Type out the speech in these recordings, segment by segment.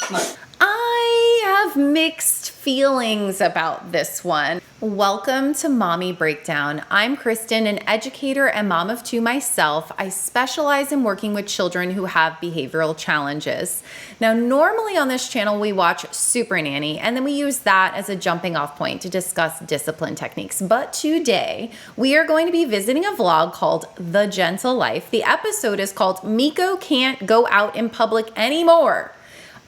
I have mixed feelings about this one. Welcome to Mommy Breakdown. I'm Kristen, an educator and mom of two myself. I specialize in working with children who have behavioral challenges. Now, normally on this channel, we watch Super Nanny, and then we use that as a jumping off point to discuss discipline techniques. But today, we are going to be visiting a vlog called The Gentle Life. The episode is called Mikko Can't Go Out in Public Anymore.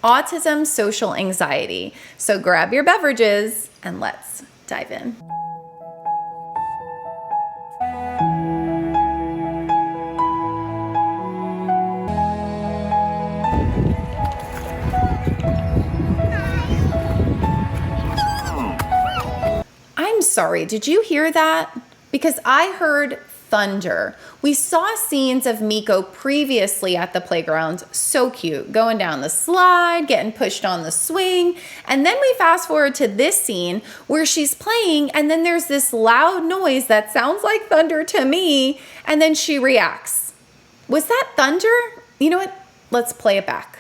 Autism, social anxiety. So grab your beverages and let's dive in. I'm sorry, did you hear that? Because I heard thunder. We saw scenes of Mikko previously at the playground, so cute, going down the slide, getting pushed on the swing, and then we fast forward to this scene where she's playing and then there's this loud noise that sounds like thunder to me, and then she reacts. Was that thunder? You know what? Let's play it back.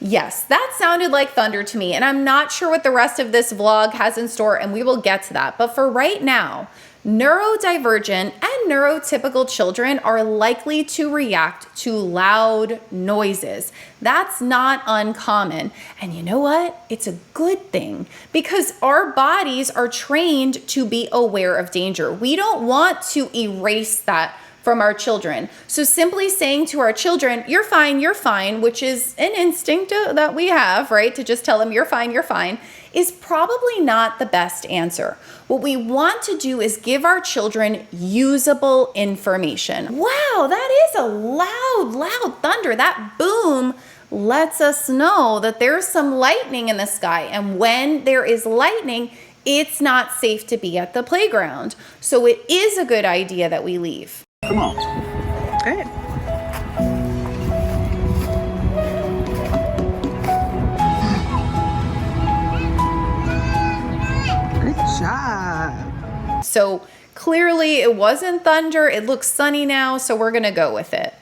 Yes, that sounded like thunder to me, and I'm not sure what the rest of this vlog has in store, and we will get to that. But for right now, neurodivergent and neurotypical children are likely to react to loud noises. That's not uncommon. And you know what? It's a good thing because our bodies are trained to be aware of danger. We don't want to erase that from our children. So simply saying to our children, you're fine, which is an instinct that we have, right? To just tell them you're fine, is probably not the best answer. What we want to do is give our children usable information. Wow, that is a loud thunder. That boom lets us know that there's some lightning in the sky. And when there is lightning, it's not safe to be at the playground. So it is a good idea that we leave. Come on. Good. Good job. So clearly it wasn't thunder. It looks sunny now, so we're gonna go with it.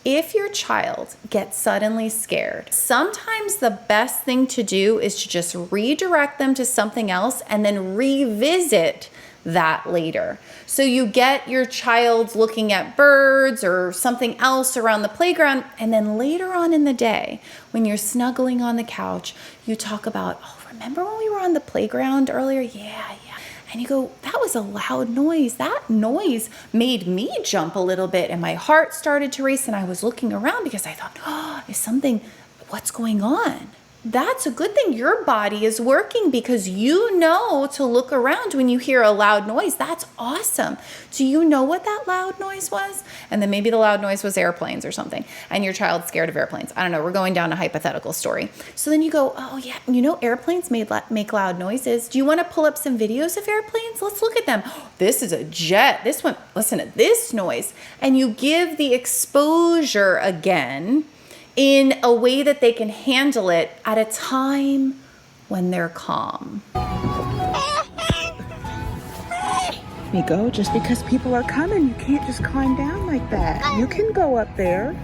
If your child gets suddenly scared, sometimes the best thing to do is to just redirect them to something else and then revisit that later. So you get your child looking at birds or something else around the playground, and then later on in the day, when you're snuggling on the couch, you talk about, oh, remember when we were on the playground earlier? Yeah. And you go, that was a loud noise. That noise made me jump a little bit, and my heart started to race, and I was looking around because I thought, oh, what's going on? That's a good thing. Your body is working because you know to look around when you hear a loud noise. That's awesome. Do you know what that loud noise was? And then maybe the loud noise was airplanes or something, and your child's scared of airplanes. I don't know. We're going down a hypothetical story. So then you go, oh yeah, you know airplanes make loud noises. Do you want to pull up some videos of airplanes? Let's look at them. Oh, this is a jet. This one, listen to this noise. And you give the exposure again in a way that they can handle it at a time when they're calm. Mikko, just because people are coming, you can't just climb down like that. You can go up there.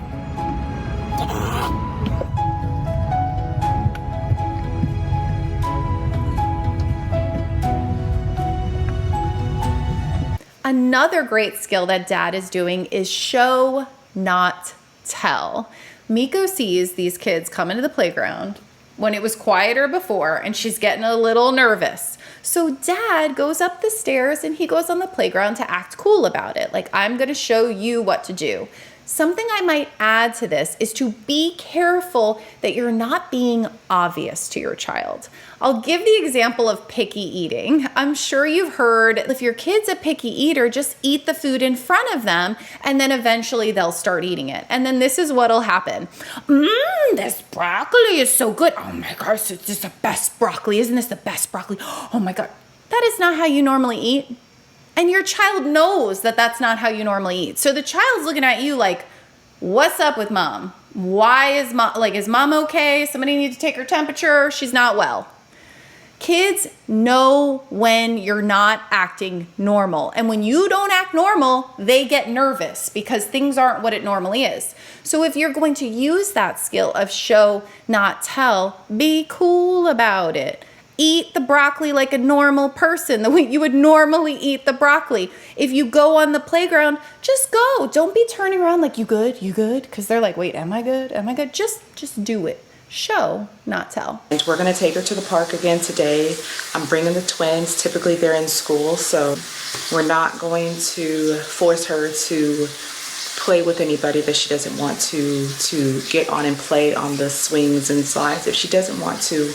Another great skill that dad is doing is show, not tell. Mikko sees these kids come into the playground when it was quieter before, and she's getting a little nervous. So dad goes up the stairs and he goes on the playground to act cool about it. Like, I'm gonna show you what to do. Something I might add to this is to be careful that you're not being obvious to your child. I'll give the example of picky eating. I'm sure you've heard if your kid's a picky eater, just eat the food in front of them and then eventually they'll start eating it. And then this is what'll happen. This broccoli is so good. Oh my gosh, it's just the best broccoli. Isn't this the best broccoli? Oh my God. That is not how you normally eat. And your child knows that that's not how you normally eat. So the child's looking at you like, what's up with mom? Why is mom, is mom okay? Somebody need to take her temperature. She's not well. Kids know when you're not acting normal. And when you don't act normal, they get nervous because things aren't what it normally is. So if you're going to use that skill of show, not tell, be cool about it. Eat the broccoli like a normal person, the way you would normally eat the broccoli. If you go on the playground, just go. Don't be turning around like, you good? You good? Because they're like, wait, am I good? Am I good? Just do it. Show, not tell. And we're going to take her to the park again today. I'm bringing the twins. Typically they're in school, so we're not going to force her to play with anybody that she doesn't want to get on and play on the swings and slides. If she doesn't want to,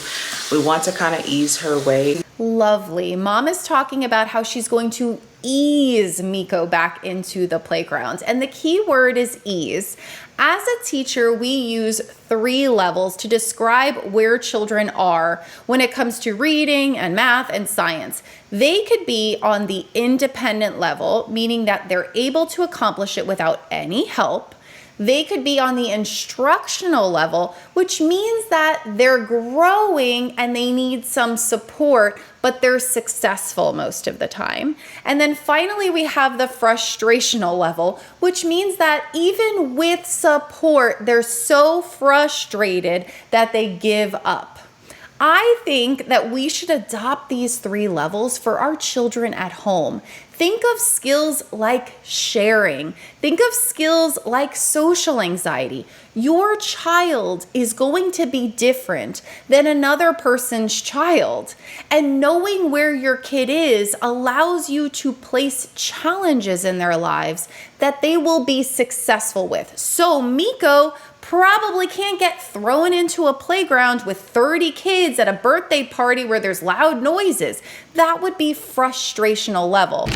we want to kind of ease her way. Lovely. Mom is talking about how she's going to ease Mikko back into the playground. And the key word is ease. As a teacher, we use 3 levels to describe where children are when it comes to reading and math and science. They could be on the independent level, meaning that they're able to accomplish it without any help. They could be on the instructional level, which means that they're growing and they need some support, but they're successful most of the time. And then finally, we have the frustrational level, which means that even with support, they're so frustrated that they give up. I think that we should adopt these 3 levels for our children at home. Think of skills like sharing. Think of skills like social anxiety. Your child is going to be different than another person's child. And knowing where your kid is allows you to place challenges in their lives that they will be successful with. So Mikko probably can't get thrown into a playground with 30 kids at a birthday party where there's loud noises. That would be frustrational level.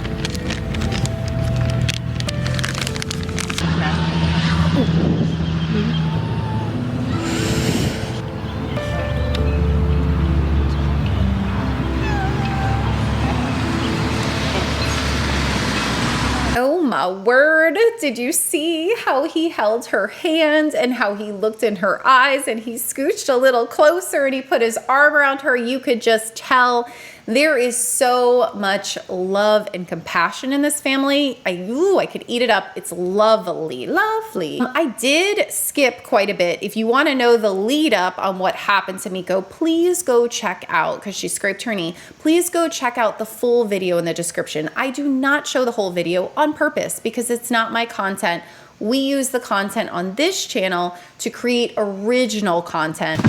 Oh my word, did you see how he held her hand and how he looked in her eyes and he scooched a little closer and he put his arm around her? You could just tell there is so much love and compassion in this family. I could eat it up. It's lovely, lovely. I did skip quite a bit. If you want to know the lead up on what happened to Mikko, please go check out, because she scraped her knee, please go check out the full video in the description. I do not show the whole video on purpose because it's not my content. We use the content on this channel to create original content.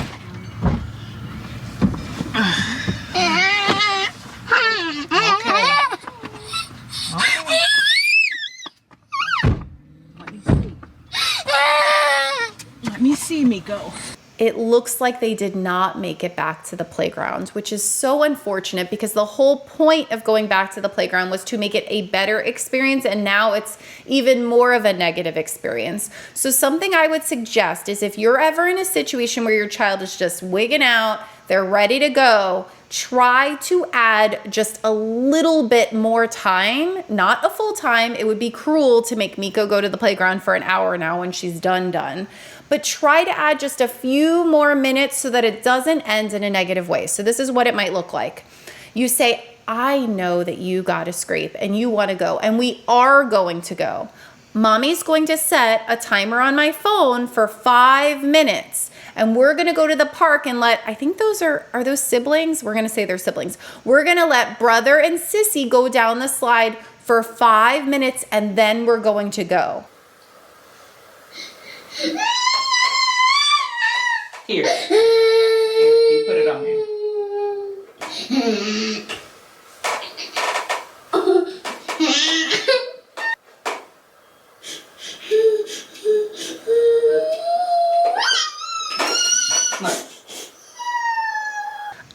Let me see, Mikko. It looks like they did not make it back to the playground, which is so unfortunate because the whole point of going back to the playground was to make it a better experience, and now it's even more of a negative experience. So something I would suggest is if you're ever in a situation where your child is just wigging out, they're ready to go, try to add just a little bit more time, not a full time. It would be cruel to make Mikko go to the playground for an hour now when she's done. But try to add just a few more minutes so that it doesn't end in a negative way. So this is what it might look like. You say, I know that you got a scrape and you want to go, and we are going to go. Mommy's going to set a timer on my phone for 5 minutes. And we're going to go to the park and I think those are those siblings? We're going to say they're siblings. We're going to let brother and sissy go down the slide for 5 minutes, and then we're going to go. Here, you put it on there.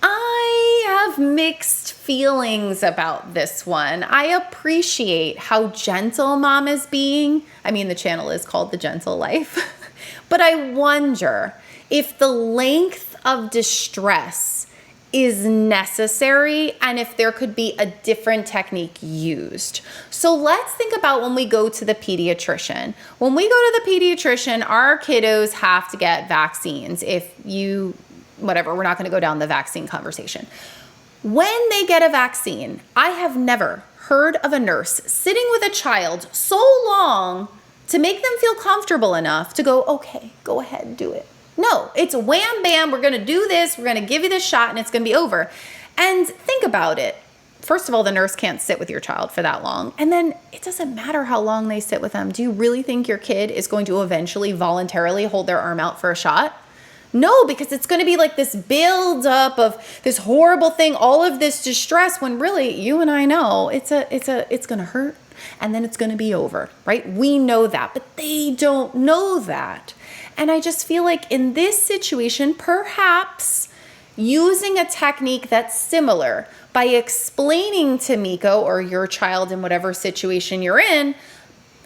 I have mixed feelings about this one. I appreciate how gentle mom is being. I mean, the channel is called The Gentle Life. But I wonder if the length of distress is necessary and if there could be a different technique used. So let's think about when we go to the pediatrician. When we go to the pediatrician, our kiddos have to get vaccines. Whatever, we're not going to go down the vaccine conversation. When they get a vaccine, I have never heard of a nurse sitting with a child so long to make them feel comfortable enough to go, okay, go ahead, do it. No, it's wham, bam, we're going to do this, we're going to give you this shot, and it's going to be over. And think about it. First of all, the nurse can't sit with your child for that long. And then it doesn't matter how long they sit with them. Do you really think your kid is going to eventually voluntarily hold their arm out for a shot? No, because it's going to be like this build up of this horrible thing, all of this distress, when really you and I know it's going to hurt and then it's going to be over, right? We know that, but they don't know that. And I just feel like in this situation, perhaps using a technique that's similar by explaining to Mikko or your child in whatever situation you're in,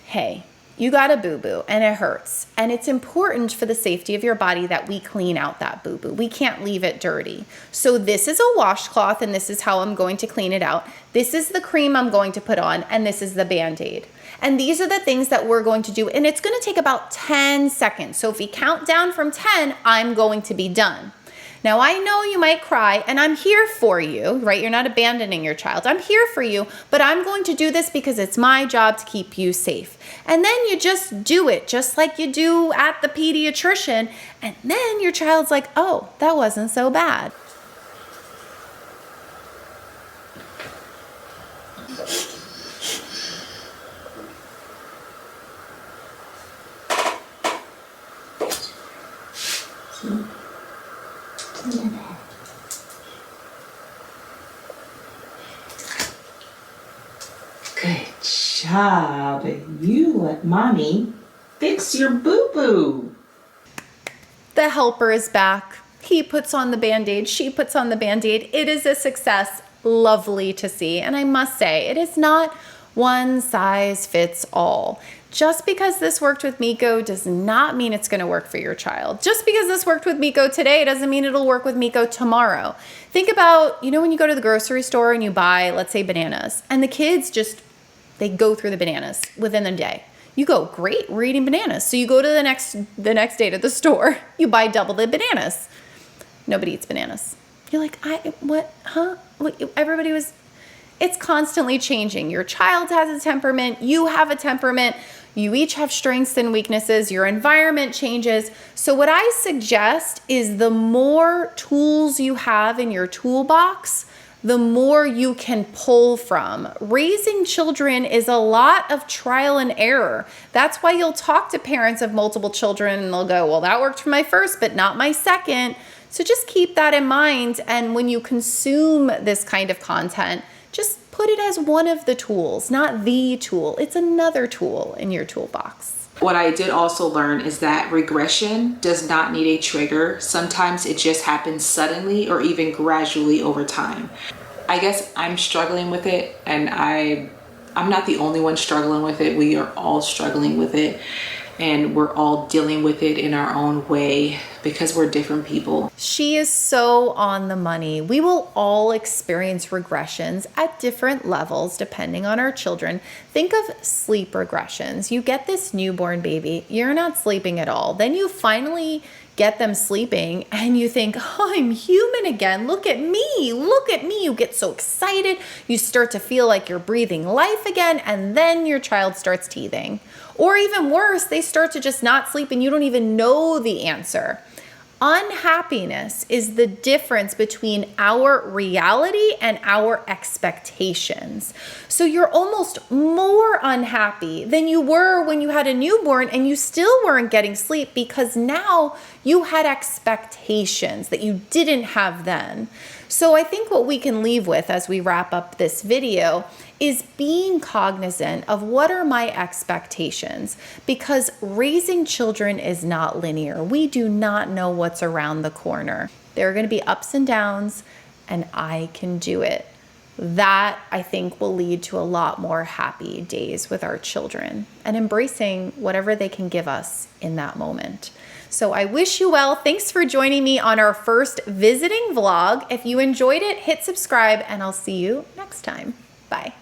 hey, you got a boo-boo and it hurts. And it's important for the safety of your body that we clean out that boo-boo. We can't leave it dirty. So this is a washcloth and this is how I'm going to clean it out. This is the cream I'm going to put on and this is the Band-Aid. And these are the things that we're going to do. And it's going to take about 10 seconds. So if we count down from 10, I'm going to be done. Now, I know you might cry, and I'm here for you, right? You're not abandoning your child. I'm here for you, but I'm going to do this because it's my job to keep you safe. And then you just do it, just like you do at the pediatrician. And then your child's like, oh, that wasn't so bad. Good job. You let mommy fix your boo-boo. The helper is back. He puts on the Band-Aid. She puts on the Band-Aid. It is a success. Lovely to see. And I must say, it is not one size fits all. Just because this worked with Mikko does not mean it's going to work for your child. Just because this worked with Mikko today doesn't mean it'll work with Mikko tomorrow. Think about, when you go to the grocery store and you buy, let's say, bananas, and the kids they go through the bananas within the day. You go, great, we're eating bananas. So you go to the next day to the store, you buy double the bananas. Nobody eats bananas. You're like, what, huh? It's constantly changing. Your child has a temperament, you have a temperament, you each have strengths and weaknesses, your environment changes. So what I suggest is the more tools you have in your toolbox, the more you can pull from. Raising children is a lot of trial and error. That's why you'll talk to parents of multiple children and they'll go, well, that worked for my first, but not my second. So just keep that in mind. And when you consume this kind of content, just put it as one of the tools, not the tool. It's another tool in your toolbox. What I did also learn is that regression does not need a trigger. Sometimes it just happens suddenly or even gradually over time. I guess I'm struggling with it, and I'm not the only one struggling with it. We are all struggling with it, and we're all dealing with it in our own way because we're different people. She is so on the money. We will all experience regressions at different levels depending on our children. Think of sleep regressions. You get this newborn baby, you're not sleeping at all. Then you finally get them sleeping and you think, oh, I'm human again. Look at me. Look at me. You get so excited. You start to feel like you're breathing life again. And then your child starts teething. Or even worse, they start to just not sleep and you don't even know the answer. Unhappiness is the difference between our reality and our expectations. So you're almost more unhappy than you were when you had a newborn and you still weren't getting sleep because now you had expectations that you didn't have then. So I think what we can leave with as we wrap up this video is being cognizant of what are my expectations, because raising children is not linear. We do not know what's around the corner. There are going to be ups and downs, and I can do it. That, I think, will lead to a lot more happy days with our children and embracing whatever they can give us in that moment. So I wish you well. Thanks for joining me on our first visiting vlog. If you enjoyed it, hit subscribe, and I'll see you next time. Bye.